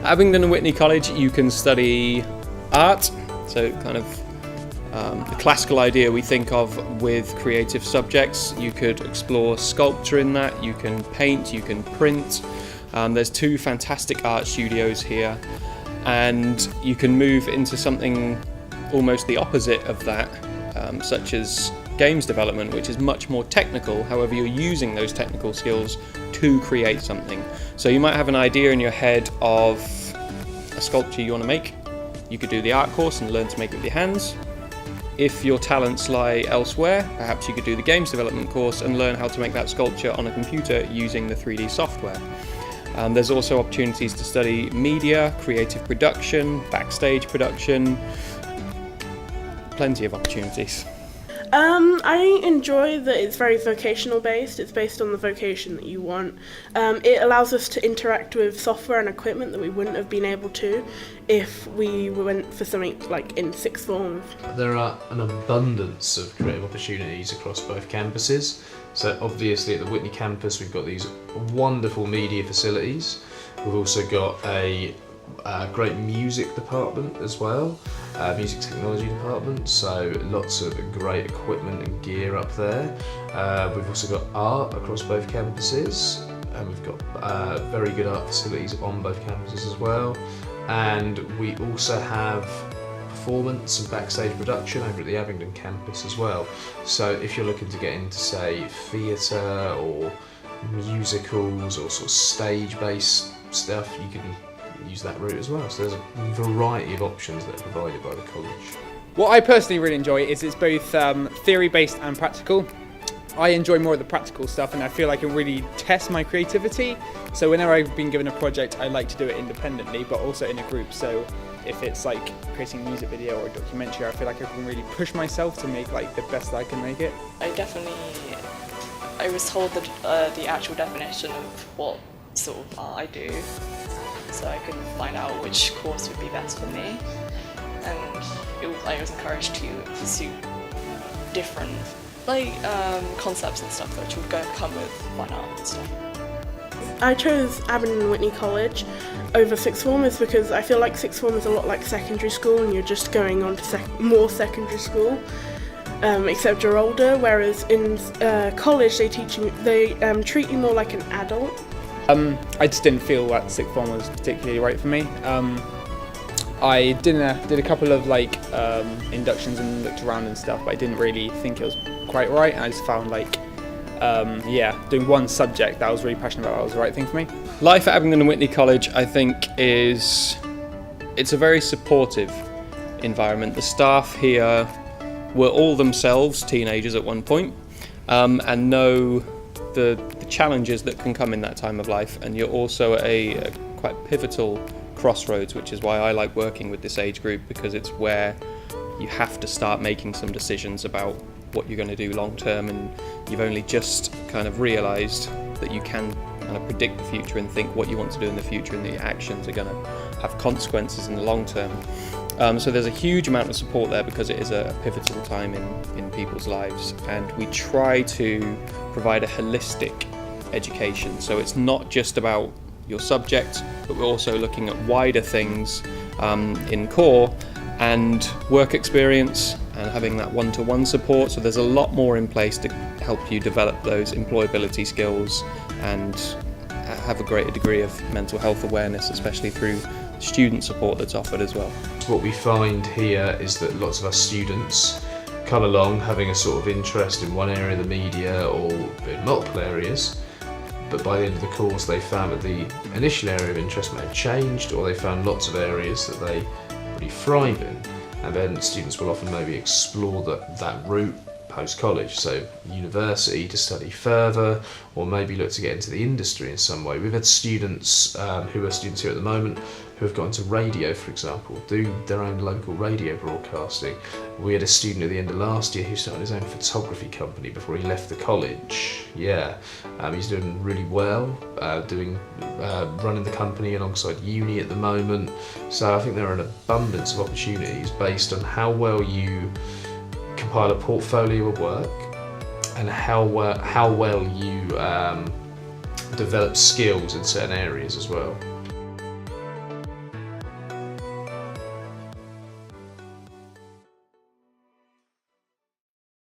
At Abingdon Witney College you can study art, so kind of the classical idea we think of with creative subjects. You could explore sculpture in that, you can paint, you can print. There's 2 fantastic art studios here, and you can move into something almost the opposite of that, such as games development, which is much more technical. However, you're using those technical skills to create something. So you might have an idea in your head of a sculpture you want to make. You could do the art course and learn to make it with your hands. If your talents lie elsewhere, perhaps you could do the games development course and learn how to make that sculpture on a computer using the 3D software. There's also opportunities to study media, creative production, backstage production, plenty of opportunities. I enjoy that it's very vocational based. It's based on the vocation that you want. It allows us to interact with software and equipment that we wouldn't have been able to if we went for something like in sixth form. There are an abundance of creative opportunities across both campuses. So obviously at the Witney campus we've got these wonderful media facilities. We've also got a great music department as well, music technology department, so lots of great equipment and gear up there. We've also got art across both campuses, and we've got very good art facilities on both campuses as well. And we also have performance and backstage production over at the Abingdon campus as well. So if you're looking to get into, say, theatre or musicals or sort of stage-based stuff, you can use that route as well. So there's a variety of options that are provided by the college. What I personally really enjoy is it's both theory-based and practical. I enjoy more of the practical stuff, and I feel I can really test my creativity. So whenever I've been given a project, I like to do it independently, but also in a group. So if it's like creating a music video or a documentary, I feel like I can really push myself to make like the best I can make it. I was told the actual definition of what sort of art I do, so I could find out which course would be best for me. And I was encouraged to pursue different concepts and stuff which would come with fine art and stuff. I chose Abingdon Witney College over sixth form is because I feel like sixth form is a lot like secondary school and you're just going on to more secondary school, except you're older, whereas in college they treat you more like an adult. I just didn't feel that sixth form was particularly right for me. I did a couple of inductions and looked around and stuff, but I didn't really think it was quite right, and I just found doing one subject that I was really passionate about was the right thing for me. Life at Abingdon Witney College, I think, it's a very supportive environment. The staff here were all themselves teenagers at one point, and know the challenges that can come in that time of life, and you're also at a quite pivotal crossroads, which is why I like working with this age group, because it's where you have to start making some decisions about what you're going to do long term, and you've only just kind of realised that you can kind of predict the future and think what you want to do in the future, and the actions are going to have consequences in the long term. So there's a huge amount of support there because it is a pivotal time in people's lives, and we try to provide a holistic education. So it's not just about your subject, but we're also looking at wider things in core and work experience and having that one-to-one support. So there's a lot more in place to help you develop those employability skills and have a greater degree of mental health awareness, especially through student support that's offered as well. What we find here is that lots of our students come along having a sort of interest in one area of the media or in multiple areas, but by the end of the course they found that the initial area of interest may have changed, or they found lots of areas that they really thrive in, and then students will often maybe explore that route post-college, so university to study further, or maybe look to get into the industry in some way. We've had students who are students here at the moment who have got into radio, for example, do their own local radio broadcasting. We had a student at the end of last year who started his own photography company before he left the college. He's doing really well, running the company alongside uni at the moment. So I think there are an abundance of opportunities based on how well you compile a portfolio of work and how well you develop skills in certain areas as well.